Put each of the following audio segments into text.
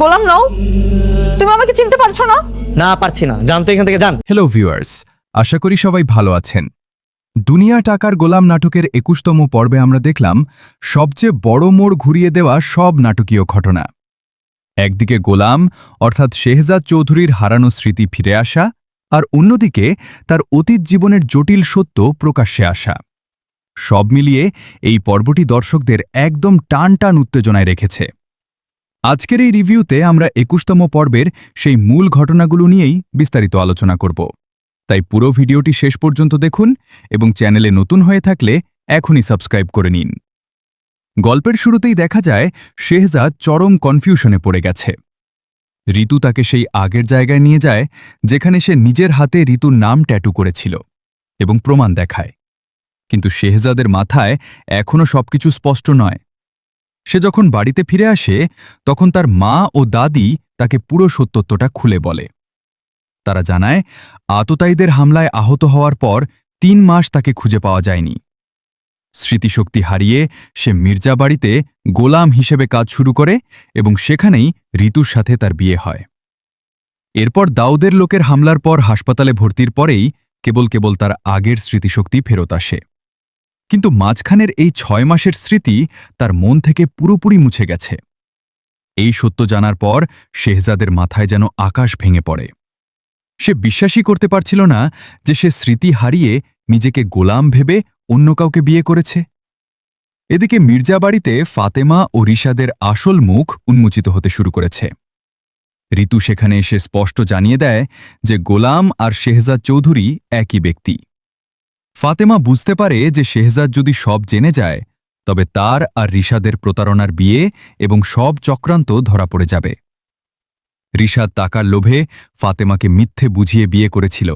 গোলাম নও? তুমি আমাকে চিনতে পারছো না? না পারছি না, জানতো এখান থেকে যান। হ্যালো ভিউয়ার্স, আশা করি সবাই ভালো আছেন। দুনিয়া টাকার গোলাম নাটকের ২১তম পর্বে আমরা দেখলাম সবচেয়ে বড় মোড় ঘুরিয়ে দেওয়া সব নাটকীয় ঘটনা। একদিকে গোলাম অর্থাৎ শেহজাদ চৌধুরীর হারানো স্মৃতি ফিরে আসা, আর অন্যদিকে তার অতীত জীবনের জটিল সত্য প্রকাশ্যে আসা। সব মিলিয়ে এই পর্বটি দর্শকদের একদম টান টান উত্তেজনায় রেখেছে। আজকের এই রিভিউতে আমরা ২১তম পর্বের সেই মূল ঘটনাগুলো নিয়েই বিস্তারিত আলোচনা করব। তাই পুরো ভিডিওটি শেষ পর্যন্ত দেখুন এবং চ্যানেলে নতুন হয়ে থাকলে এখনই সাবস্ক্রাইব করে নিন। গল্পের শুরুতেই দেখা যায় শেহজাদ চরম কনফিউশনে পড়ে গেছে। ঋতু তাকে সেই আগের জায়গায় নিয়ে যায় যেখানে সে নিজের হাতে ঋতুর নাম ট্যাটু করেছিল এবং প্রমাণ দেখায়। কিন্তু শেহজাদের মাথায় এখনও সবকিছু স্পষ্ট নয়। সে যখন বাড়িতে ফিরে আসে তখন তার মা ও দাদি তাকে পুরো সত্যটা খুলে বলে। তারা জানায় আততায়ীদের হামলায় আহত হওয়ার পর ৩ মাস তাকে খুঁজে পাওয়া যায়নি। স্মৃতিশক্তি হারিয়ে সে মির্জা বাড়িতে গোলাম হিসেবে কাজ শুরু করে এবং সেখানেই ঋতুর সাথে তার বিয়ে হয়। এরপর দাউদের লোকের হামলার পর হাসপাতালে ভর্তির পরেই কেবল তার আগের স্মৃতিশক্তি ফেরত আসে। কিন্তু মাঝখানের এই ৬ মাসের স্মৃতি তার মন থেকে পুরোপুরি মুছে গেছে। এই সত্য জানার পর শেহজাদের মাথায় যেন আকাশ ভেঙে পড়ে। সে বিশ্বাসই করতে পারছিল না যে সে স্মৃতি হারিয়ে নিজেকে গোলাম ভেবে অন্য কাউকে বিয়ে করেছে। এদিকে মির্জা বাড়িতে ফাতেমা ও রিশাদের আসল মুখ উন্মোচিত হতে শুরু করেছে। ঋতু সেখানে এসে স্পষ্ট জানিয়ে দেয় যে গোলাম আর শেহজাদ চৌধুরী একই ব্যক্তি। ফাতেমা বুঝতে পারে যে শেহজাদ যদি সব জেনে যায় তবে তার আর রিশাদের প্রতারণার বিয়ে এবং সব চক্রান্ত ধরা পড়ে যাবে। রিশাদ টাকার লোভে ফাতেমাকে মিথ্যে বুঝিয়ে বিয়ে করেছিল,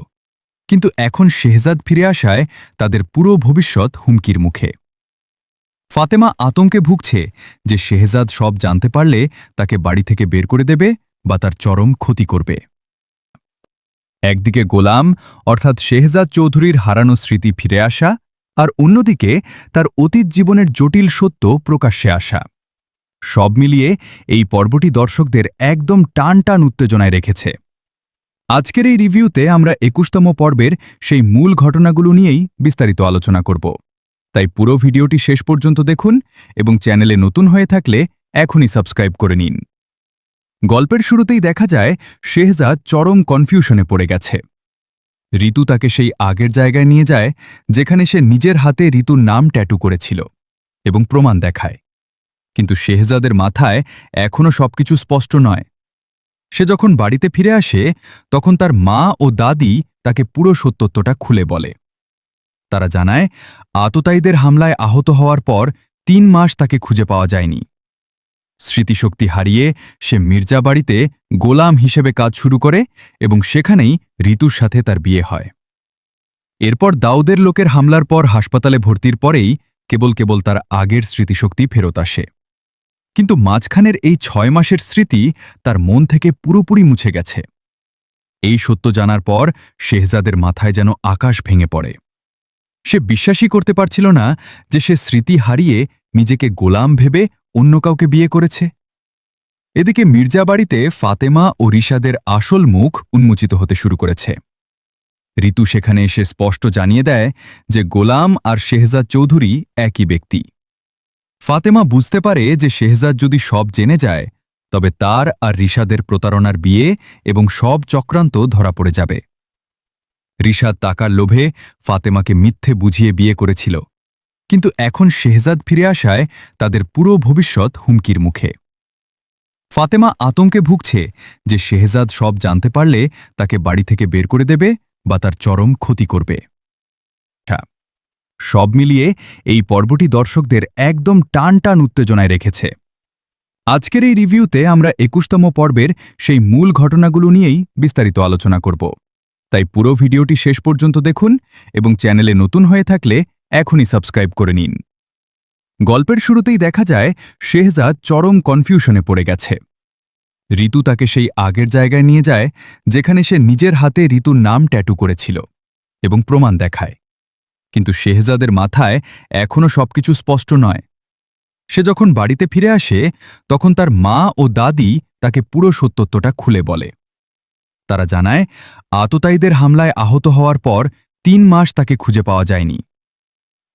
কিন্তু এখন শেহজাদ ফিরে আসায় তাদের পুরো ভবিষ্যৎ হুমকির মুখে। ফাতেমা আতঙ্কে ভুগছে যে শেহজাদ সব জানতে পারলে তাকে বাড়ি থেকে বের করে দেবে বা তার চরম ক্ষতি করবে। একদিকে গোলাম অর্থাৎ শেহজাদ চৌধুরীর হারানো স্মৃতি ফিরে আসা, আর অন্যদিকে তার অতীত জীবনের জটিল সত্য প্রকাশ্যে আসা। সব মিলিয়ে এই পর্বটি দর্শকদের একদম টান টান উত্তেজনায় রেখেছে। আজকের এই রিভিউতে আমরা ২১তম পর্বের সেই মূল ঘটনাগুলো নিয়েই বিস্তারিত আলোচনা করব। তাই পুরো ভিডিওটি শেষ পর্যন্ত দেখুন এবং চ্যানেলে নতুন হয়ে থাকলে এখনই সাবস্ক্রাইব করে নিন। গল্পের শুরুতেই দেখা যায় শেহজাদ চরম কনফিউশনে পড়ে গেছে। ঋতু তাকে সেই আগের জায়গায় নিয়ে যায় যেখানে সে নিজের হাতে ঋতুর নাম ট্যাটু করেছিল এবং প্রমাণ দেখায়। কিন্তু শেহজাদের মাথায় এখনও সবকিছু স্পষ্ট নয়। সে যখন বাড়িতে ফিরে আসে তখন তার মা ও দাদি তাকে পুরো সত্যটা খুলে বলে। তারা জানায় আততায়ীদের হামলায় আহত হওয়ার পর ৩ মাস তাকে খুঁজে পাওয়া যায়নি। স্মৃতিশক্তি হারিয়ে সে মির্জা বাড়িতে গোলাম হিসেবে কাজ শুরু করে এবং সেখানেই ঋতুর সাথে তার বিয়ে হয়। এরপর দাউদের লোকের হামলার পর হাসপাতালে ভর্তির পরেই কেবল তার আগের স্মৃতিশক্তি ফেরত আসে। কিন্তু মাঝখানের এই ৬ মাসের স্মৃতি তার মন থেকে পুরোপুরি মুছে গেছে। এই সত্য জানার পর শেহজাদের মাথায় যেন আকাশ ভেঙে পড়ে। সে বিশ্বাসই করতে পারছিল না যে সে স্মৃতি হারিয়ে নিজেকে গোলাম ভেবে অন্য কাউকে বিয়ে করেছে। এদিকে মির্জা বাড়িতে ফাতেমা ও রিশাদের আসল মুখ উন্মোচিত হতে শুরু করেছে। ঋতু সেখানে এসে স্পষ্ট জানিয়ে দেয় যে গোলাম আর শেহজাদ চৌধুরী একই ব্যক্তি। ফাতেমা বুঝতে পারে যে শেহজাদ যদি সব জেনে যায় তবে তার আর রিশাদের প্রতারণার বিয়ে এবং সব চক্রান্ত ধরা পড়ে যাবে। রিশাদ টাকার লোভে ফাতেমাকে মিথ্যে বুঝিয়ে বিয়ে করেছিল, কিন্তু এখন শেহজাদ ফিরে আসায় তাদের পুরো ভবিষ্যৎ হুমকির মুখে। ফাতেমা আতঙ্কে ভুগছে যে শেহজাদ সব জানতে পারলে তাকে বাড়ি থেকে বের করে দেবে বা তার চরম ক্ষতি করবে। সব মিলিয়ে এই পর্বটি দর্শকদের একদম টান টান উত্তেজনায় রেখেছে। আজকের এই রিভিউতে আমরা ২১তম পর্বের সেই মূল ঘটনাগুলো নিয়েই বিস্তারিত আলোচনা করব। তাই পুরো ভিডিওটি শেষ পর্যন্ত দেখুন এবং চ্যানেলে নতুন হয়ে থাকলে এখনই সাবস্ক্রাইব করে নিন। গল্পের শুরুতেই দেখা যায় শেহজাদ চরম কনফিউশনে পড়ে গেছে। ঋতু তাকে সেই আগের জায়গায় নিয়ে যায় যেখানে সে নিজের হাতে ঋতুর নাম ট্যাটু করেছিল এবং প্রমাণ দেখায়। কিন্তু শেহজাদের মাথায় এখনও সবকিছু স্পষ্ট নয়। সে যখন বাড়িতে ফিরে আসে তখন তার মা ও দাদি তাকে পুরো সত্যত্বটা খুলে বলে। তারা জানায় আততায়ীদের হামলায় আহত হওয়ার পর ৩ মাস তাকে খুঁজে পাওয়া যায়নি।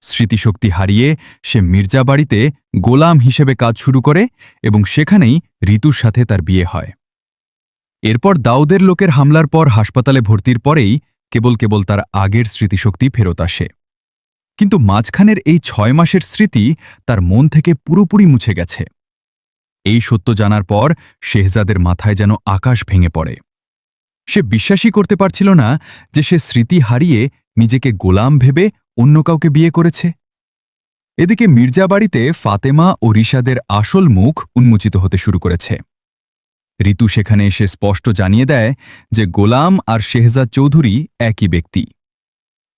স্মৃতিশক্তি হারিয়ে সে মির্জা বাড়িতে গোলাম হিসেবে কাজ শুরু করে এবং সেখানেই ঋতুর সাথে তার বিয়ে হয়। এরপর দাউদের লোকের হামলার পর হাসপাতালে ভর্তির পরেই কেবল তার আগের স্মৃতিশক্তি ফেরত আসে। কিন্তু মাঝখানের এই ৬ মাসের স্মৃতি তার মন থেকে পুরোপুরি মুছে গেছে। এই সত্য জানার পর শেহজাদের মাথায় যেন আকাশ ভেঙে পড়ে। সে বিশ্বাসই করতে পারছিল না যে সে স্মৃতি হারিয়ে নিজেকে গোলাম ভেবে অন্য কাউকে বিয়ে করেছে। এদিকে মির্জা বাড়িতে ফাতেমা ও রিশাদের আসল মুখ উন্মোচিত হতে শুরু করেছে। ঋতু সেখানে এসে স্পষ্ট জানিয়ে দেয় যে গোলাম আর শেহজাদ চৌধুরী একই ব্যক্তি।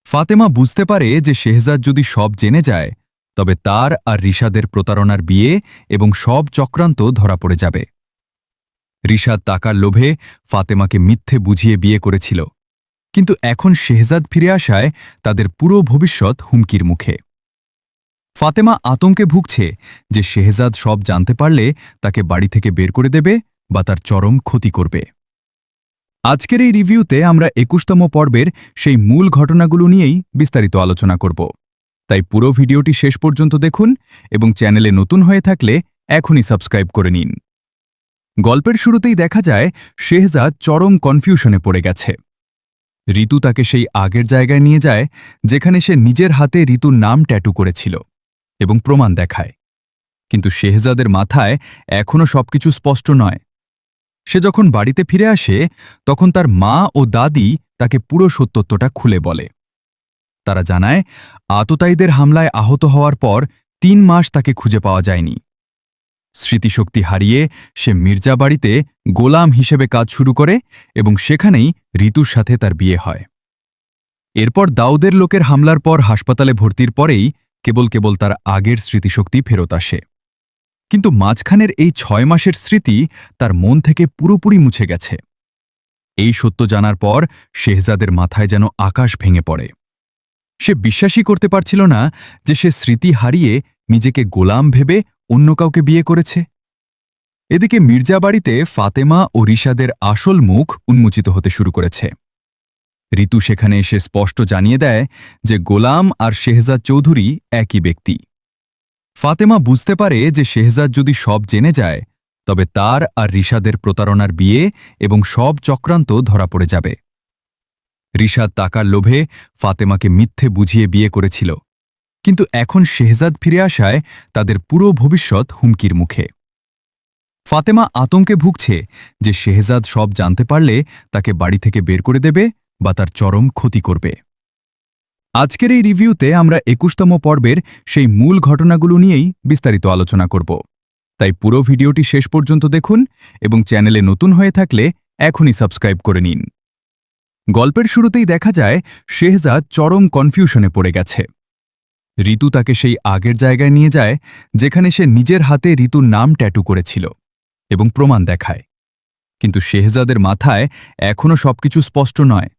ফাতেমা বুঝতে পারে যে শেহজাদ যদি সব জেনে যায় তবে তার আর রিশাদের প্রতারণার বিয়ে এবং সব চক্রান্ত ধরা পড়ে যাবে। রিশাদ টাকার লোভে ফাতেমাকে মিথ্যে বুঝিয়ে বিয়ে করেছিল, কিন্তু এখন শেহজাদ ফিরে আসায় তাদের পুরো ভবিষ্যৎ হুমকির মুখে। ফাতেমা আতঙ্কে ভুগছে যে শেহজাদ সব জানতে পারলে তাকে বাড়ি থেকে বের করে দেবে বা তার চরম ক্ষতি করবে। আজকের এই রিভিউতে আমরা ২১তম পর্বের সেই মূল ঘটনাগুলো নিয়েই বিস্তারিত আলোচনা করব। তাই পুরো ভিডিওটি শেষ পর্যন্ত দেখুন এবং চ্যানেলে নতুন হয়ে থাকলে এখনই সাবস্ক্রাইব করে নিন। গল্পের শুরুতেই দেখা যায় শেহজাদ চরম কনফিউশনে পড়ে গেছে। ঋতু তাকে সেই আগের জায়গায় নিয়ে যায় যেখানে সে নিজের হাতে ঋতুর নাম ট্যাটু করেছিল এবং প্রমাণ দেখায়। কিন্তু শেহজাদের মাথায় এখনও সবকিছু স্পষ্ট নয়। সে যখন বাড়িতে ফিরে আসে তখন তার মা ও দাদি তাকে পুরো সত্যত্বটা খুলে বলে। তারা জানায় আততায়ীদের হামলায় আহত হওয়ার পর ৩ মাস তাকে খুঁজে পাওয়া যায়নি। স্মৃতিশক্তি হারিয়ে সে মির্জা বাড়িতে গোলাম হিসেবে কাজ শুরু করে এবং সেখানেই ঋতুর সাথে তার বিয়ে হয়। এরপর দাউদের লোকের হামলার পর হাসপাতালে ভর্তির পরেই কেবল তার আগের স্মৃতিশক্তি ফেরত আসে। কিন্তু মাঝখানের এই ৬ মাসের স্মৃতি তার মন থেকে পুরোপুরি মুছে গেছে। এই সত্য জানার পর শেহজাদের মাথায় যেন আকাশ ভেঙে পড়ে। সে বিশ্বাসই করতে পারছিল না যে সে স্মৃতি হারিয়ে নিজেকে গোলাম ভেবে অন্য কাউকে বিয়ে করেছে। এদিকে মির্জা বাড়িতে ফাতেমা ও রিশাদের আসল মুখ উন্মোচিত হতে শুরু করেছে। ঋতু সেখানে এসে স্পষ্ট জানিয়ে দেয় যে গোলাম আর শেহজাদ চৌধুরী একই ব্যক্তি। ফাতেমা বুঝতে পারে যে শেহজাদ যদি সব জেনে যায় তবে তার আর রিশাদের প্রতারণার বিয়ে এবং সব চক্রান্ত ধরা পড়ে যাবে। রিশাদ টাকার লোভে ফাতেমাকে মিথ্যে বুঝিয়ে বিয়ে করেছিল, কিন্তু এখন শেহজাদ ফিরে আসায় তাদের পুরো ভবিষ্যৎ হুমকির মুখে। ফাতেমা আতঙ্কে ভুগছে যে শেহজাদ সব জানতে পারলে তাকে বাড়ি থেকে বের করে দেবে বা তার চরম ক্ষতি করবে। আজকের এই রিভিউতে আমরা ২১তম পর্বের সেই মূল ঘটনাগুলো নিয়েই বিস্তারিত আলোচনা করব। তাই পুরো ভিডিওটি শেষ পর্যন্ত দেখুন এবং চ্যানেলে নতুন হয়ে থাকলে এখনই সাবস্ক্রাইব করে নিন। গল্পের শুরুতেই দেখা যায় শেহজাদ চরম কনফিউশনে পড়ে গেছে। ঋতু তাকে সেই আগের জায়গায় নিয়ে যায় যেখানে সে নিজের হাতে ঋতুর নাম ট্যাটু করেছিল এবং প্রমাণ দেখায়। কিন্তু শেহজাদের মাথায় এখনও সবকিছু স্পষ্ট নয়।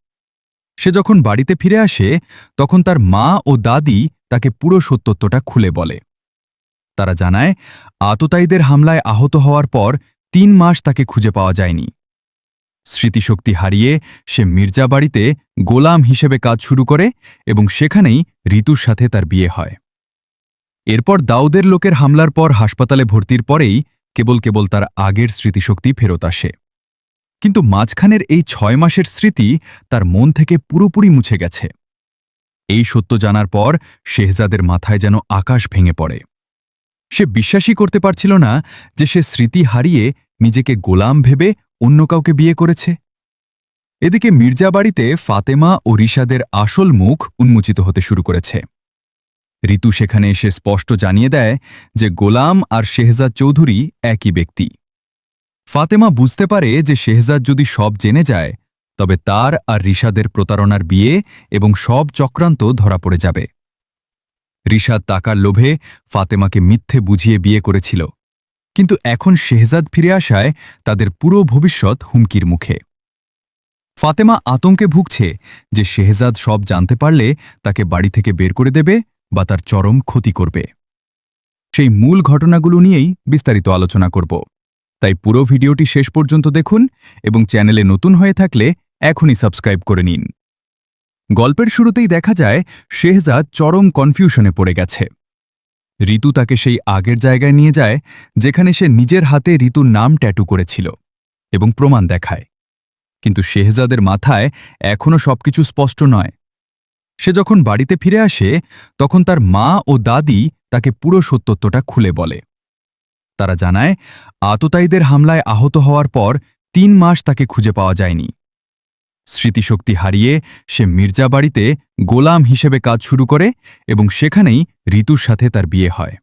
সে যখন বাড়িতে ফিরে আসে তখন তার মা ও দাদি তাকে পুরো সত্যত্বটা খুলে বলে। তারা জানায় আততায়ীদের হামলায় আহত হওয়ার পর ৩ মাস তাকে খুঁজে পাওয়া যায়নি। স্মৃতিশক্তি হারিয়ে সে মির্জা বাড়িতে গোলাম হিসেবে কাজ শুরু করে এবং সেখানেই ঋতুর সাথে তার বিয়ে হয়। এরপর দাউদের লোকের হামলার পর হাসপাতালে ভর্তির পরেই কেবল তার আগের স্মৃতিশক্তি ফেরত আসে। কিন্তু মাঝখানের এই ৬ মাসের স্মৃতি তার মন থেকে পুরোপুরি মুছে গেছে। এই সত্য জানার পর শেহজাদের মাথায় যেন আকাশ ভেঙে পড়ে। সে বিশ্বাসই করতে পারছিল না যে সে স্মৃতি হারিয়ে নিজেকে গোলাম ভেবে অন্য কাউকে বিয়ে করেছে। এদিকে মির্জা বাড়িতে ফাতেমা ও রিশাদের আসল মুখ উন্মোচিত হতে শুরু করেছে। ঋতু সেখানে এসে স্পষ্ট জানিয়ে দেয় যে গোলাম আর শেহজাদ চৌধুরী একই ব্যক্তি। ফাতেমা বুঝতে পারে যে শেহজাদ যদি সব জেনে যায় তবে তার আর রিশাদের প্রতারণার বিয়ে এবং সব চক্রান্ত ধরা পড়ে যাবে। রিশাদ টাকার লোভে ফাতেমাকে মিথ্যে বুঝিয়ে বিয়ে করেছিল, কিন্তু এখন শেহজাদ ফিরে আসায় তাদের পুরো ভবিষ্যৎ হুমকির মুখে। ফাতেমা আতঙ্কে ভুগছে যে শেহজাদ সব জানতে পারলে তাকে বাড়ি থেকে বের করে দেবে বা তার চরম ক্ষতি করবে। সেই মূল ঘটনাগুলো নিয়েই বিস্তারিত আলোচনা করব। তাই তাই পুরো ভিডিওটি শেষ পর্যন্ত দেখুন এবং চ্যানেলে নতুন হয়ে থাকলে এখনই সাবস্ক্রাইব করে নিন। গল্পের শুরুতেই দেখা যায় শেহজাদ চরম কনফিউশনে পড়ে গেছে। ঋতু তাকে সেই আগের জায়গায় নিয়ে যায় যেখানে সে নিজের হাতে ঋতুর নাম ট্যাটু করেছিল এবং প্রমাণ দেখায়। কিন্তু শেহজাদের মাথায় এখনও সবকিছু স্পষ্ট নয়। সে যখন বাড়িতে ফিরে আসে তখন তার মা ও দাদি তাকে পুরো সত্যটা খুলে বলে। তারা জানায় আততায়ীদের হামলায় আহত হওয়ার পর ৩ মাস তাকে খুঁজে পাওয়া যায়নি। স্মৃতিশক্তি হারিয়ে সে মির্জা বাড়িতে গোলাম হিসেবে কাজ শুরু করে এবং সেখানেই ঋতুর সাথে তার বিয়ে হয়।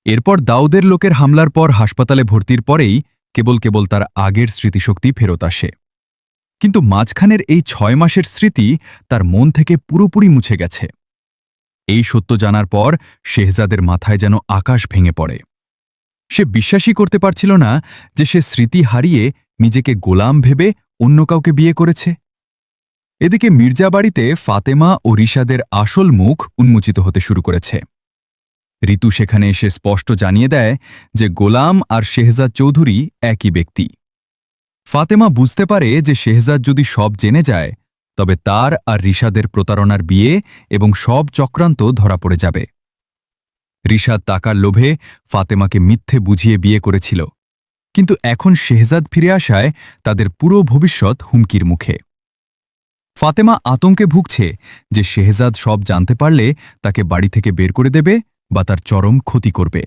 এরপর দাউদের লোকের হামলার পর হাসপাতালে ভর্তির পরেই কেবল তার আগের স্মৃতিশক্তি ফেরত আসে। কিন্তু মাঝখানের এই ৬ মাসের স্মৃতি তার মন থেকে পুরোপুরি মুছে গেছে। এই সত্য জানার পর শেহজাদের মাথায় যেন আকাশ ভেঙে পড়ে। সে বিশ্বাসই করতে পারছিল না যে সে স্মৃতি হারিয়ে নিজেকে গোলাম ভেবে অন্য কাউকে বিয়ে করেছে। এদিকে মির্জা বাড়িতে ফাতেমা ও রিশাদের আসল মুখ উন্মোচিত হতে শুরু করেছে। ঋতু সেখানে এসে স্পষ্ট জানিয়ে দেয় যে গোলাম আর শেহজাদ চৌধুরী একই ব্যক্তি। ফাতেমা বুঝতে পারে যে শেহজাদ যদি সব জেনে যায় তবে তার আর রিশাদের প্রতারণার বিয়ে এবং সব চক্রান্ত ধরা পড়ে যাবে। রিশাদ টাকার লোভে ফাতেমাকে মিথ্যে বুঝিয়ে বিয়ে করেছিল, কিন্তু এখন শেহজাদ ফিরে আসায় তাদের পুরো ভবিষ্যৎ হুমকির মুখে। ফাতেমা আতঙ্কে ভুগছে যে শেহজাদ সব জানতে পারলে তাকে বাড়ি থেকে বের করে দেবে বা তার চরম ক্ষতি করবে।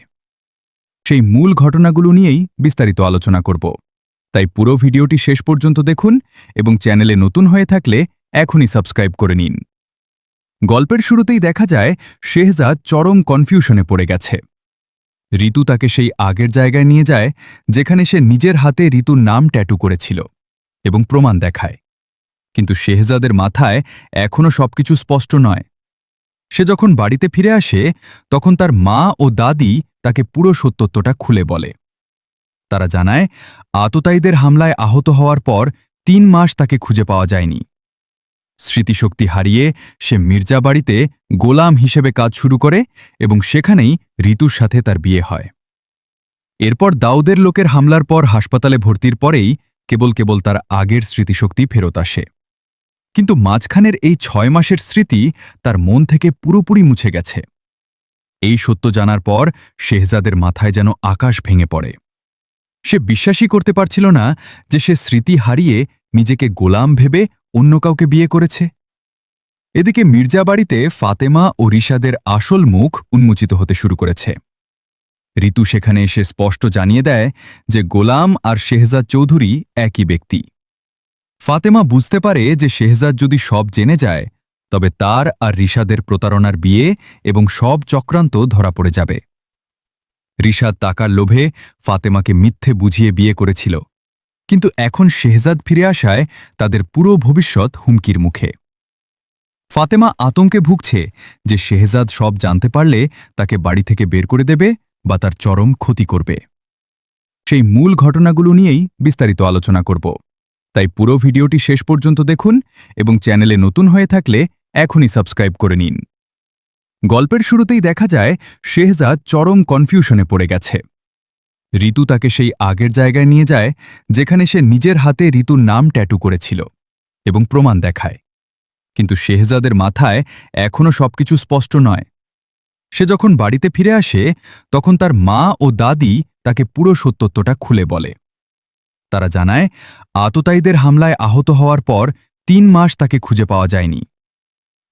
সেই মূল ঘটনাগুলো নিয়েই বিস্তারিত আলোচনা করব, তাই পুরো ভিডিওটি শেষ পর্যন্ত দেখুন এবং চ্যানেলে নতুন হয়ে থাকলে এখনই সাবস্ক্রাইব করে নিন। গল্পের শুরুতেই দেখা যায় শেহজাদ চরম কনফিউশনে পড়ে গেছে। ঋতু তাকে সেই আগের জায়গায় নিয়ে যায় যেখানে সে নিজের হাতে ঋতুর নাম ট্যাটু করেছিল এবং প্রমাণ দেখায়। কিন্তু শেহজাদের মাথায় এখনও সবকিছু স্পষ্ট নয়। সে যখন বাড়িতে ফিরে আসে তখন তার মা ও দাদি তাকে পুরো সত্যটা খুলে বলে। তারা জানায় আততায়ীদের হামলায় আহত হওয়ার পর ৩ মাস তাকে খুঁজে পাওয়া যায়নি। স্মৃতিশক্তি হারিয়ে সে মির্জা বাড়িতে গোলাম হিসেবে কাজ শুরু করে এবং সেখানেই ঋতুর সাথে তার বিয়ে হয়। এরপর দাউদের লোকের হামলার পর হাসপাতালে ভর্তির পরেই কেবল তার আগের স্মৃতিশক্তি ফেরত আসে। কিন্তু মাঝখানের এই ৬ মাসের স্মৃতি তার মন থেকে পুরোপুরি মুছে গেছে। এই সত্য জানার পর শেহজাদের মাথায় যেন আকাশ ভেঙে পড়ে। সে বিশ্বাসই করতে পারছিল না যে সে স্মৃতি হারিয়ে নিজেকে গোলাম ভেবে অন্য কাউকে বিয়ে করেছে। এদিকে মির্জা বাড়িতে ফাতেমা ও রিশাদের আসল মুখ উন্মোচিত হতে শুরু করেছে। ঋতু সেখানে এসে স্পষ্ট জানিয়ে দেয় যে গোলাম আর শেহজাদ চৌধুরী একই ব্যক্তি। ফাতেমা বুঝতে পারে যে শেহজাদ যদি সব জেনে যায় তবে তার আর রিশাদের প্রতারণার বিয়ে এবং সব চক্রান্ত ধরা পড়ে যাবে। রিশাদ টাকার লোভে ফাতেমাকে মিথ্যে বুঝিয়ে বিয়ে করেছিল, কিন্তু এখন শেহজাদ ফিরে আসায় তাদের পুরো ভবিষ্যৎ হুমকির মুখে। ফাতেমা আতঙ্কে ভুগছে যে শেহজাদ সব জানতে পারলে তাকে বাড়ি থেকে বের করে দেবে বা তার চরম ক্ষতি করবে। সেই মূল ঘটনাগুলো নিয়েই বিস্তারিত আলোচনা করব, তাই পুরো ভিডিওটি শেষ পর্যন্ত দেখুন এবং চ্যানেলে নতুন হয়ে থাকলে এখনই সাবস্ক্রাইব করে নিন। গল্পের শুরুতেই দেখা যায় শেহজাদ চরম কনফিউশনে পড়ে গেছে। ঋতু তাকে সেই আগের জায়গায় নিয়ে যায় যেখানে সে নিজের হাতে ঋতুর নাম ট্যাটু করেছিল এবং প্রমাণ দেখায়। কিন্তু শেহজাদের মাথায় এখনও সবকিছু স্পষ্ট নয়। সে যখন বাড়িতে ফিরে আসে তখন তার মা ও দাদি তাকে পুরো সত্যটা খুলে বলে। তারা জানায় আততায়ীদের হামলায় আহত হওয়ার পর ৩ মাস তাকে খুঁজে পাওয়া যায়নি।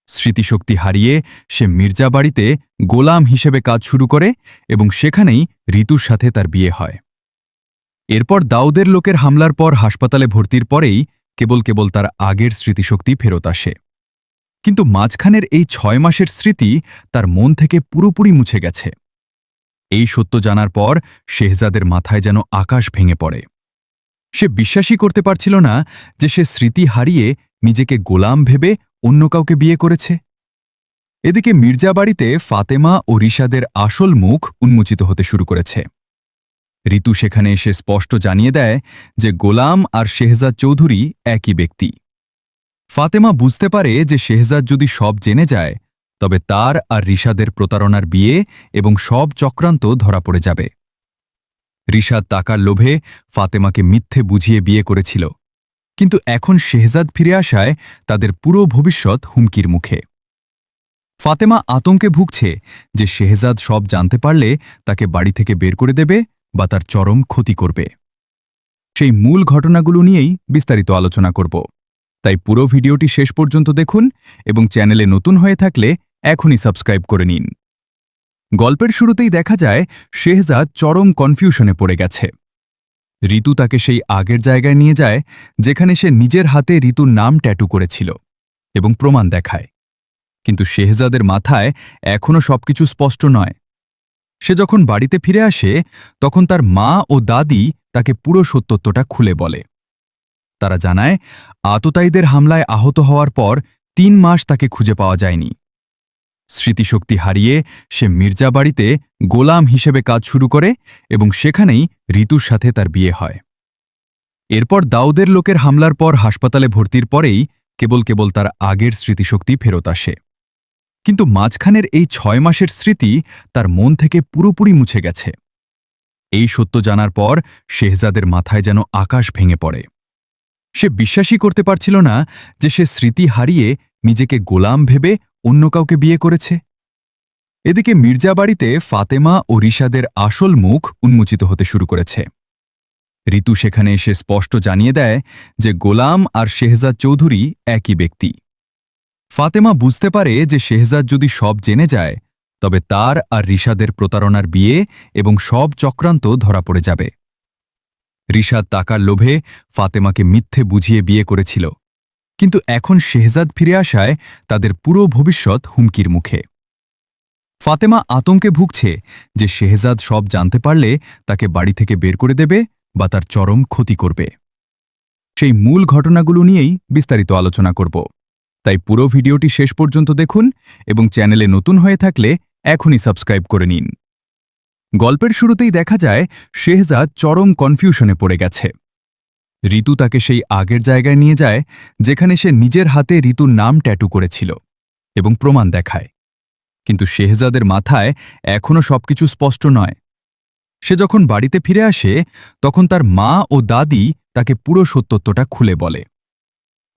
স্মৃতিশক্তি হারিয়ে সে মির্জা বাড়িতে গোলাম হিসেবে কাজ শুরু করে এবং সেখানেই ঋতুর সাথে তার বিয়ে হয়। এরপর দাউদের লোকের হামলার পর হাসপাতালে ভর্তির পরেই কেবল তার আগের স্মৃতিশক্তি ফেরত আসে। কিন্তু মাঝখানের এই ৬ মাসের স্মৃতি তার মন থেকে পুরোপুরি মুছে গেছে। এই সত্য জানার পর শেহজাদের মাথায় যেন আকাশ ভেঙে পড়ে। সে বিশ্বাসই করতে পারছিল না যে সে স্মৃতি হারিয়ে নিজেকে গোলাম ভেবে অন্য কাউকে বিয়ে করেছে। এদিকে মির্জা বাড়িতে ফাতেমা ও রিশাদের আসল মুখ উন্মোচিত হতে শুরু করেছে। ঋতু সেখানে এসে স্পষ্ট জানিয়ে দেয় যে গোলাম আর শেহজাদ চৌধুরী একই ব্যক্তি। ফাতেমা বুঝতে পারে যে শেহজাদ যদি সব জেনে যায় তবে তার আর রিশাদের প্রতারণার বিয়ে এবং সব চক্রান্ত ধরা পড়ে যাবে। রিশাদ টাকার লোভে ফাতেমাকে মিথ্যে বুঝিয়ে বিয়ে করেছিল, কিন্তু এখন শেহজাদ ফিরে আসায় তাদের পুরো ভবিষ্যৎ হুমকির মুখে। ফাতেমা আতঙ্কে ভুগছে যে শেহজাদ সব জানতে পারলে তাকে বাড়ি থেকে বের করে দেবে বা তার চরম ক্ষতি করবে। সেই মূল ঘটনাগুলো নিয়েই বিস্তারিত আলোচনা করব, তাই পুরো ভিডিওটি শেষ পর্যন্ত দেখুন এবং চ্যানেলে নতুন হয়ে থাকলে এখনই সাবস্ক্রাইব করে নিন। গল্পের শুরুতেই দেখা যায় শেহজাদ চরম কনফিউশনে পড়ে গেছে। ঋতু তাকে সেই আগের জায়গায় নিয়ে যায় যেখানে সে নিজের হাতে ঋতুর নাম ট্যাটু করেছিল এবং প্রমাণ দেখায়, কিন্তু শেহজাদের মাথায় এখনও সবকিছু স্পষ্ট নয়। সে যখন বাড়িতে ফিরে আসে তখন তার মা ও দাদি তাকে পুরো সত্যটা খুলে বলে। তারা জানায় আততায়ীদের হামলায় আহত হওয়ার পর ৩ মাস তাকে খুঁজে পাওয়া যায়নি। স্মৃতিশক্তি হারিয়ে সে মির্জা বাড়িতে গোলাম হিসেবে কাজ শুরু করে এবং সেখানেই ঋতুর সাথে তার বিয়ে হয়। এরপর দাউদের লোকের হামলার পর হাসপাতালে ভর্তির পরেই কেবল তার আগের স্মৃতিশক্তি ফেরত আসে, কিন্তু মাঝখানের এই ৬ মাসের স্মৃতি তার মন থেকে পুরোপুরি মুছে গেছে। এই সত্য জানার পর শেহজাদের মাথায় যেন আকাশ ভেঙে পড়ে। সে বিশ্বাসই করতে পারছিল না যে সে স্মৃতি হারিয়ে নিজেকে গোলাম ভেবে অন্য কাউকে বিয়ে করেছে। এদিকে মির্জা বাড়িতে ফাতেমা ও রিশাদের আসল মুখ উন্মোচিত হতে শুরু করেছে। ঋতু সেখানে এসে স্পষ্ট জানিয়ে দেয় যে গোলাম আর শেহজাদ চৌধুরী একই ব্যক্তি। ফাতেমা বুঝতে পারে যে শেহজাদ যদি সব জেনে যায় তবে তার আর রিশাদের প্রতারণার বিয়ে এবং সব চক্রান্ত ধরা পড়ে যাবে। রিশাদ টাকার লোভে ফাতেমাকে মিথ্যে বুঝিয়ে বিয়ে করেছিল, কিন্তু এখন শেহজাদ ফিরে আসায় তাদের পুরো ভবিষ্যৎ হুমকির মুখে। ফাতেমা আতঙ্কে ভুগছে যে শেহজাদ সব জানতে পারলে তাকে বাড়ি থেকে বের করে দেবে বা তার চরম ক্ষতি করবে। সেই মূল ঘটনাগুলো নিয়েই বিস্তারিত আলোচনা করব, তাই পুরো ভিডিওটি শেষ পর্যন্ত দেখুন এবং চ্যানেলে নতুন হয়ে থাকলে এখনই সাবস্ক্রাইব করে নিন। গল্পের শুরুতেই দেখা যায় শেহজাদ চরম কনফিউশনে পড়ে গেছে। ঋতু তাকে সেই আগের জায়গায় নিয়ে যায় যেখানে সে নিজের হাতে ঋতুর নাম ট্যাটু করেছিল এবং প্রমাণ দেখায়, কিন্তু শেহজাদের মাথায় এখনও সবকিছু স্পষ্ট নয়। সে যখন বাড়িতে ফিরে আসে তখন তার মা ও দাদি তাকে পুরো সত্যটা খুলে বলে।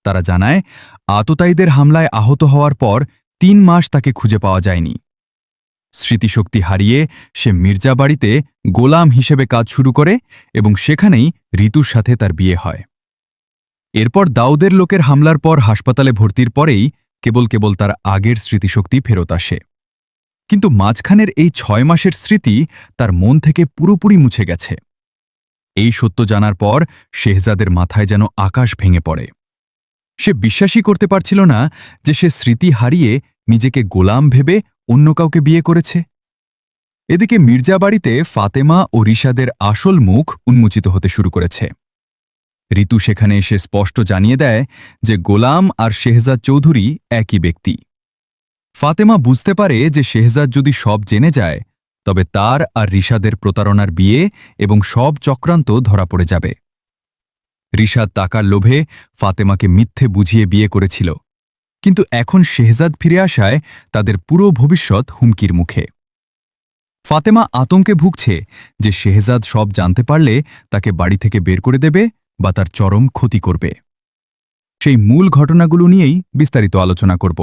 তারা জানায় আততায়ীদের হামলায় আহত হওয়ার পর ৩ মাস তাকে খুঁজে পাওয়া যায়নি। স্মৃতিশক্তি হারিয়ে সে মির্জা বাড়িতে গোলাম হিসেবে কাজ শুরু করে এবং সেখানেই ঋতুর সাথে তার বিয়ে হয়। এরপর দাউদের লোকের হামলার পর হাসপাতালে ভর্তির পরেই কেবল তার আগের স্মৃতিশক্তি ফেরত আসে, কিন্তু মাঝখানের এই ৬ মাসের স্মৃতি তার মন থেকে পুরোপুরি মুছে গেছে। এই সত্য জানার পর শেহজাদের মাথায় যেন আকাশ ভেঙে পড়ে। সে বিশ্বাসই করতে পারছিল না যে সে স্মৃতি হারিয়ে নিজেকে গোলাম ভেবে অন্য কাউকে বিয়ে করেছে। এদিকে মির্জা বাড়িতে ফাতেমা ও রিশাদের আসল মুখ উন্মোচিত হতে শুরু করেছে। ঋতু সেখানে এসে স্পষ্ট জানিয়ে দেয় যে গোলাম আর শেহজাদ চৌধুরী একই ব্যক্তি। ফাতেমা বুঝতে পারে যে শেহজাদ যদি সব জেনে যায় তবে তার আর রিশাদের প্রতারণার বিয়ে এবং সব চক্রান্ত ধরা পড়ে যাবে। রিশাদ টাকার লোভে ফাতেমাকে মিথ্যে বুঝিয়ে বিয়ে করেছিল, কিন্তু এখন শেহজাদ ফিরে আসায় তাদের পুরো ভবিষ্যৎ হুমকির মুখে। ফাতেমা আতঙ্কে ভুগছে যে শেহজাদ সব জানতে পারলে তাকে বাড়ি থেকে বের করে দেবে বা তার চরম ক্ষতি করবে। সেই মূল ঘটনাগুলো নিয়েই বিস্তারিত আলোচনা করব,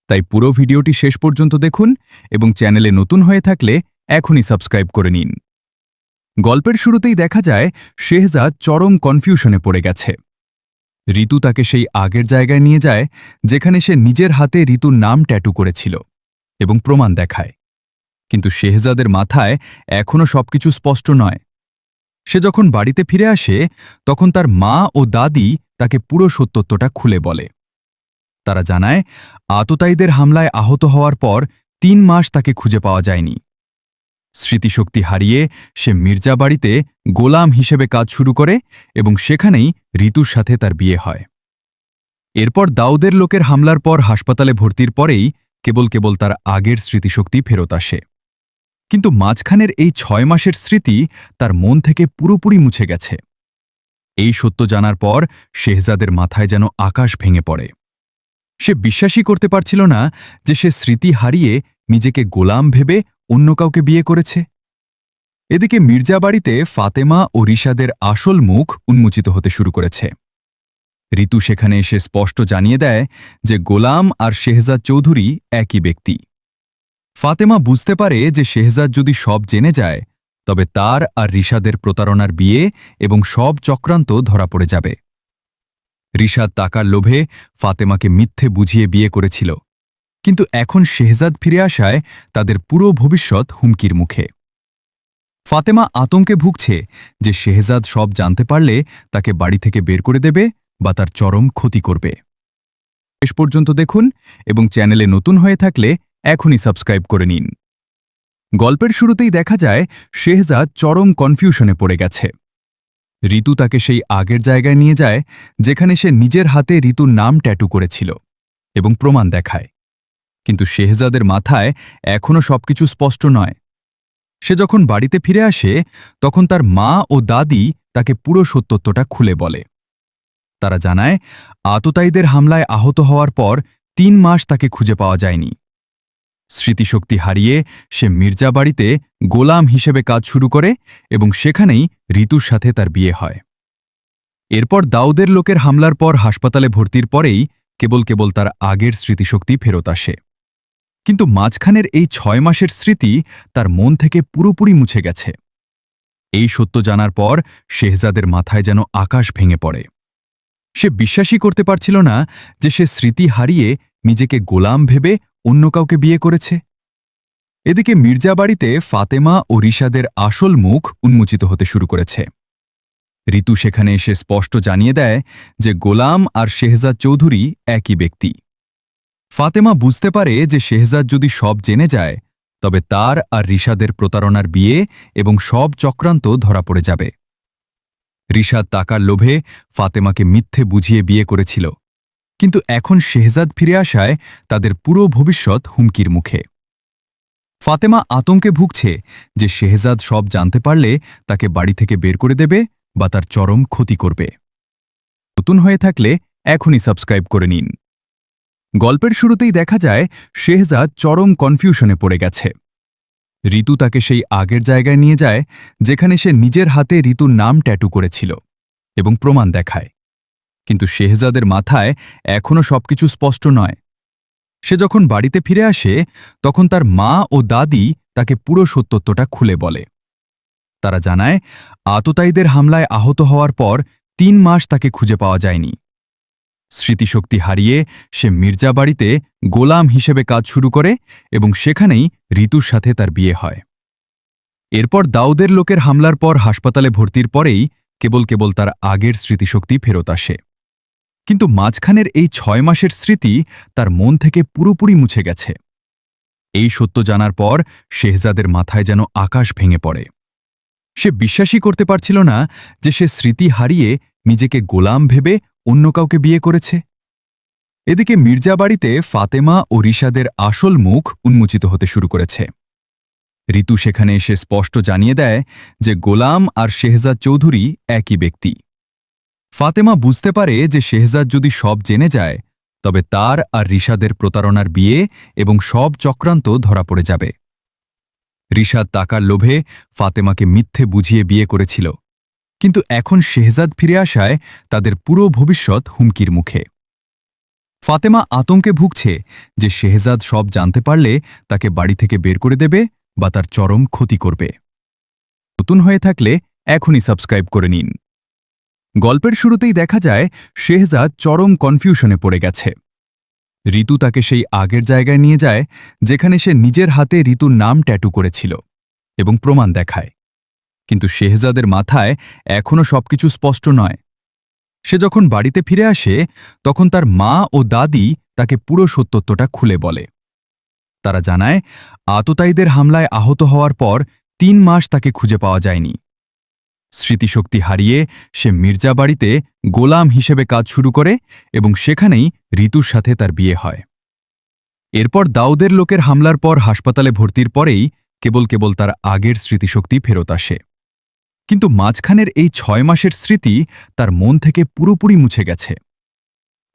তাই পুরো ভিডিওটি শেষ পর্যন্ত দেখুন এবং চ্যানেলে নতুন হয়ে থাকলে এখনই সাবস্ক্রাইব করে নিন। গল্পের শুরুতেই দেখা যায় শেহজাদ চরম কনফিউশনে পড়ে গেছে। ঋতু তাকে সেই আগের জায়গায় নিয়ে যায় যেখানে সে নিজের হাতে ঋতুর নাম ট্যাটু করেছিল এবং প্রমাণ দেখায়, কিন্তু শেহজাদের মাথায় এখনও সবকিছু স্পষ্ট নয়। সে যখন বাড়িতে ফিরে আসে তখন তার মা ও দাদি তাকে পুরো সত্যটা খুলে বলে। তারা জানায় আততায়ীদের হামলায় আহত হওয়ার পর ৩ মাস তাকে খুঁজে পাওয়া যায়নি। স্মৃতিশক্তি হারিয়ে সে মির্জা বাড়িতে গোলাম হিসেবে কাজ শুরু করে এবং সেখানেই ঋতুর সাথে তার বিয়ে হয়। এরপর দাউদের লোকের হামলার পর হাসপাতালে ভর্তির পরেই কেবল তার আগের স্মৃতিশক্তি ফেরত আসে, কিন্তু মাঝখানের এই ৬ মাসের স্মৃতি তার মন থেকে পুরোপুরি মুছে গেছে। এই সত্য জানার পর শেহজাদের মাথায় যেন আকাশ ভেঙে পড়ে। সে বিশ্বাসই করতে পারছিল না যে সে স্মৃতি হারিয়ে নিজেকে গোলাম ভেবে অন্য কাউকে বিয়ে করেছে। এদিকে মির্জা বাড়িতে ফাতেমা ও রিশাদের আসল মুখ উন্মোচিত হতে শুরু করেছে। ঋতু সেখানে এসে স্পষ্ট জানিয়ে দেয় যে গোলাম আর শেহজাদ চৌধুরী একই ব্যক্তি। ফাতেমা বুঝতে পারে যে শেহজাদ যদি সব জেনে যায় তবে তার আর রিশাদের প্রতারণার বিয়ে এবং সব চক্রান্ত ধরা পড়ে যাবে। রিশাদ টাকার লোভে ফাতেমাকে মিথ্যে বুঝিয়ে বিয়ে করেছিল, কিন্তু এখন শেহজাদ ফিরে আসায় তাদের পুরো ভবিষ্যৎ হুমকির মুখে। ফাতেমা আতঙ্কে ভুগছে যে শেহজাদ সব জানতে পারলে তাকে বাড়ি থেকে বের করে দেবে বা তার চরম ক্ষতি করবে। শেষ পর্যন্ত দেখুন এবং চ্যানেলে নতুন হয়ে থাকলে এখনই সাবস্ক্রাইব করে নিন। গল্পের শুরুতেই দেখা যায় শেহজাদ চরম কনফিউশনে পড়ে গেছে। ঋতু তাকে সেই আগের জায়গায় নিয়ে যায় যেখানে সে নিজের হাতে ঋতুর নাম ট্যাটু করেছিল এবং প্রমাণ দেখায়, কিন্তু শেহজাদের মাথায় এখনও সবকিছু স্পষ্ট নয়। সে যখন বাড়িতে ফিরে আসে তখন তার মা ও দাদি তাকে পুরো সত্যটা খুলে বলে। তারা জানায় আততায়ীদের হামলায় আহত হওয়ার পর ৩ মাস তাকে খুঁজে পাওয়া যায়নি। স্মৃতিশক্তি হারিয়ে সে মির্জা বাড়িতে গোলাম হিসেবে কাজ শুরু করে এবং সেখানেই ঋতুর সাথে তার বিয়ে হয়। এরপর দাউদের লোকের হামলার পর হাসপাতালে ভর্তির পরেই কেবল তার আগের স্মৃতিশক্তি ফেরত আসে, কিন্তু মাঝখানের এই ৬ মাসের স্মৃতি তার মন থেকে পুরোপুরি মুছে গেছে। এই সত্য জানার পর শেহজাদের মাথায় যেন আকাশ ভেঙে পড়ে। সে বিশ্বাসই করতে পারছিল না যে সে স্মৃতি হারিয়ে নিজেকে গোলাম ভেবে অন্য কাউকে বিয়ে করেছে। এদিকে মির্জা বাড়িতে ফাতেমা ও রিশাদের আসল মুখ উন্মোচিত হতে শুরু করেছে। ঋতু সেখানে এসে স্পষ্ট জানিয়ে দেয় যে গোলাম আর শেহজাদ চৌধুরী একই ব্যক্তি। ফাতেমা বুঝতে পারে যে শেহজাদ যদি সব জেনে যায় তবে তার আর রিশাদের প্রতারণার বিয়ে এবং সব চক্রান্ত ধরা পড়ে যাবে। রিশাদ টাকার লোভে ফাতেমাকে মিথ্যে বুঝিয়ে বিয়ে করেছিল, কিন্তু এখন শেহজাদ ফিরে আসায় তাদের পুরো ভবিষ্যৎ হুমকির মুখে। ফাতেমা আতঙ্কে ভুগছে যে শেহজাদ সব জানতে পারলে তাকে বাড়ি থেকে বের করে দেবে বা তার চরম ক্ষতি করবে। নতুন হয়ে থাকলে এখনই সাবস্ক্রাইব করে নিন। গল্পের শুরুতেই দেখা যায় শেহজাদ চরম কনফিউশনে পড়ে গেছে। ঋতু তাকে সেই আগের জায়গায় নিয়ে যায় যেখানে সে নিজের হাতে ঋতুর নাম ট্যাটু করেছিল এবং প্রমাণ দেখায়, কিন্তু শেহজাদের মাথায় এখনও সবকিছু স্পষ্ট নয়। সে যখন বাড়িতে ফিরে আসে তখন তার মা ও দাদি তাকে পুরো সত্যটা খুলে বলে। তারা জানায় আততায়ীদের হামলায় আহত হওয়ার পর ৩ মাস তাকে খুঁজে পাওয়া যায়নি। স্মৃতিশক্তি হারিয়ে সে মির্জা বাড়িতে গোলাম হিসেবে কাজ শুরু করে এবং সেখানেই ঋতুর সাথে তার বিয়ে হয়। এরপর দাউদের লোকের হামলার পর হাসপাতালে ভর্তির পরেই কেবল তার আগের স্মৃতিশক্তি ফেরত আসে, কিন্তু মাঝখানের এই ৬ মাসের স্মৃতি তার মন থেকে পুরোপুরি মুছে গেছে। এই সত্য জানার পর শেহজাদের মাথায় যেন আকাশ ভেঙে পড়ে। সে বিশ্বাসই করতে পারছিল না যে সে স্মৃতি হারিয়ে নিজেকে গোলাম ভেবে অন্য কাউকে বিয়ে করেছে। এদিকে মির্জা বাড়িতে ফাতেমা ও রিশাদের আসল মুখ উন্মোচিত হতে শুরু করেছে। ঋতু সেখানে এসে স্পষ্ট জানিয়ে দেয় যে গোলাম আর শেহজাদ চৌধুরী একই ব্যক্তি। ফাতেমা বুঝতে পারে যে শেহজাদ যদি সব জেনে যায় তবে তার আর রিশাদের প্রতারণার বিয়ে এবং সব চক্রান্ত ধরা পড়ে যাবে। রিশাদ টাকার লোভে ফাতেমাকে মিথ্যে বুঝিয়ে বিয়ে করেছিল, কিন্তু এখন শেহজাদ ফিরে আসায় তাদের পুরো ভবিষ্যৎ হুমকির মুখে। ফাতেমা আতঙ্কে ভুগছে যে শেহজাদ সব জানতে পারলে তাকে বাড়ি থেকে বের করে দেবে বা তার চরম ক্ষতি করবে। নতুন হয়ে থাকলে এখনই সাবস্ক্রাইব করে নিন। গল্পের শুরুতেই দেখা যায় শেহজাদ চরম কনফিউশনে পড়ে গেছে। ঋতু তাকে সেই আগের জায়গায় নিয়ে যায় যেখানে সে নিজের হাতে ঋতুর নাম ট্যাটু করেছিল এবং প্রমাণ দেখায়, কিন্তু শেহজাদের মাথায় এখনও সবকিছু স্পষ্ট নয়। সে যখন বাড়িতে ফিরে আসে তখন তার মা ও দাদি তাকে পুরো সত্যটা খুলে বলে। তারা জানায় আততায়ীদের হামলায় আহত হওয়ার পর ৩ মাস তাকে খুঁজে পাওয়া যায়নি। স্মৃতিশক্তি হারিয়ে সে মির্জা বাড়িতে গোলাম হিসেবে কাজ শুরু করে এবং সেখানেই ঋতুর সাথে তার বিয়ে হয়। এরপর দাউদের লোকের হামলার পর হাসপাতালে ভর্তির পরেই কেবল তার আগের স্মৃতিশক্তি ফেরত আসে, কিন্তু মাঝখানের এই ৬ মাসের স্মৃতি তার মন থেকে পুরোপুরি মুছে গেছে।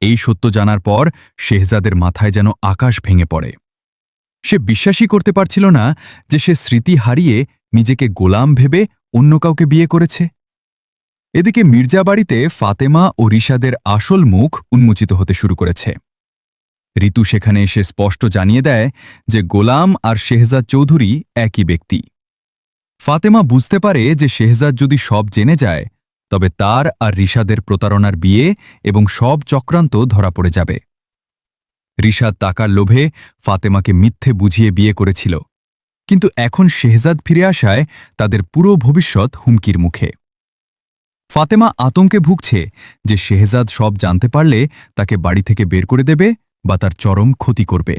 এই সত্য জানার পর শেহজাদের মাথায় যেন আকাশ ভেঙে পড়ে। সে বিশ্বাসই করতে পারছিল না যে সে স্মৃতি হারিয়ে নিজেকে গোলাম ভেবে অন্য কাউকে বিয়ে করেছে। এদিকে মির্জা বাড়িতে ফাতেমা ও রিশাদের আসল মুখ উন্মোচিত হতে শুরু করেছে। ঋতু সেখানে এসে স্পষ্ট জানিয়ে দেয় যে গোলাম আর শেহজাদ চৌধুরী একই ব্যক্তি। ফাতেমা বুঝতে পারে যে শেহজাদ যদি সব জেনে যায় তবে তার আর রিশাদের প্রতারণার বিয়ে এবং সব চক্রান্ত ধরা পড়ে যাবে। রিশাদ টাকার লোভে ফাতেমাকে মিথ্যে বুঝিয়ে বিয়ে করেছিল, কিন্তু এখন শেহজাদ ফিরে আসায় তাদের পুরো ভবিষ্যৎ হুমকির মুখে। ফাতেমা আতঙ্কে ভুগছে যে শেহজাদ সব জানতে পারলে তাকে বাড়ি থেকে বের করে দেবে বা তার চরম ক্ষতি করবে।